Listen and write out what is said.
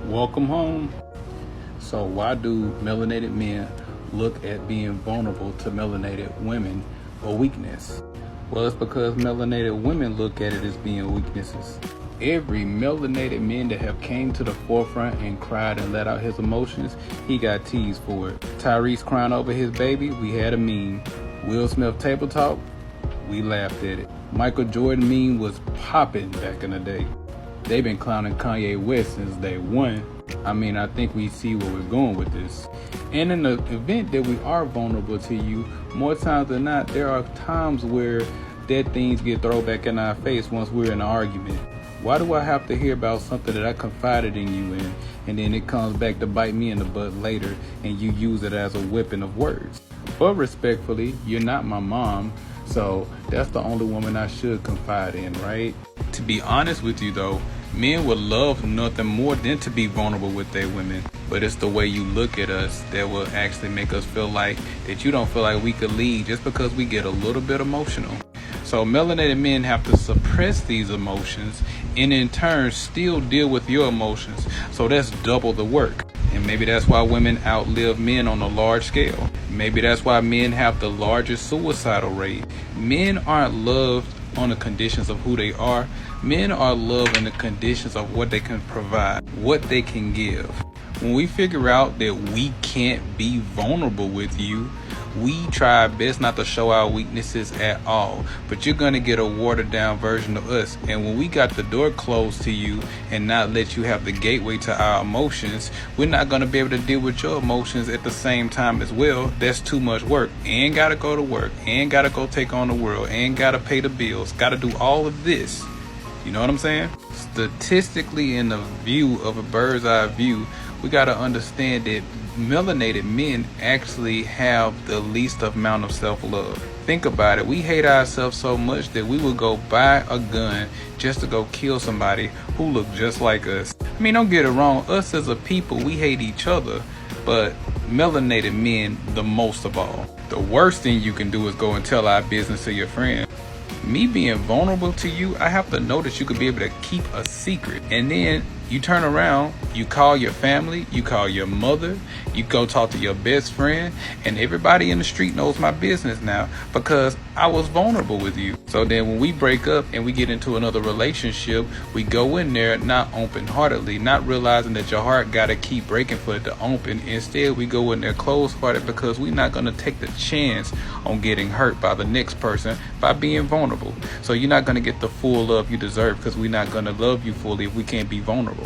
Welcome home. So why do melanated men look at being vulnerable to melanated women a weakness? Well, it's because melanated women look at it as being weaknesses. Every melanated man that have came to the forefront and cried and let out his emotions, he got teased for it. Tyrese crying over his baby, we had a meme. Will Smith table talk, we laughed at it. Michael Jordan meme was popping back in the day. They've been clowning Kanye West since day one. I think we see where we're going with this. And in the event that we are vulnerable to you, more times than not, there are times where dead things get thrown back in our face once we're in an argument. Why do I have to hear about something that I confided in you in, and then it comes back to bite me in the butt later, and you use it as a weapon of words? But respectfully, you're not my mom, so that's the only woman I should confide in, right? To be honest with you though, men would love nothing more than to be vulnerable with their women, but it's the way you look at us that will actually make us feel like that you don't feel like we could lead just because we get a little bit emotional. So melanated men have to suppress these emotions and in turn still deal with your emotions. So that's double the work. And maybe that's why women outlive men on a large scale. Maybe that's why men have the largest suicidal rate. Men aren't loved on the conditions of who they are. Men are loved in the conditions of what they can provide, what they can give. When we figure out that we can't be vulnerable with you, we try our best not to show our weaknesses at all, but you're going to get a watered down version of us. And when we got the door closed to you and not let you have the gateway to our emotions, we're not going to be able to deal with your emotions at the same time as well. That's too much work. And got to go to work, and got to go take on the world, and got to pay the bills, got to do all of this. You know what I'm saying? Statistically, in the view of a bird's eye view, we got to understand that melanated men actually have the least amount of self-love. Think about it. We hate ourselves so much that we would go buy a gun just to go kill somebody who look just like us. Don't get it wrong. Us as a people, we hate each other, but melanated men the most of all. The worst thing you can do is go and tell our business to your friend. Me being vulnerable to you, I have to know that you could be able to keep a secret. And then you turn around, you call your family, you call your mother, you go talk to your best friend, and everybody in the street knows my business now because I was vulnerable with you. So then when we break up and we get into another relationship, we go in there not open-heartedly, not realizing that your heart got to keep breaking for it to open. Instead, we go in there closed-hearted because we're not going to take the chance on getting hurt by the next person by being vulnerable. So you're not going to get the full love you deserve because we're not going to love you fully if we can't be vulnerable.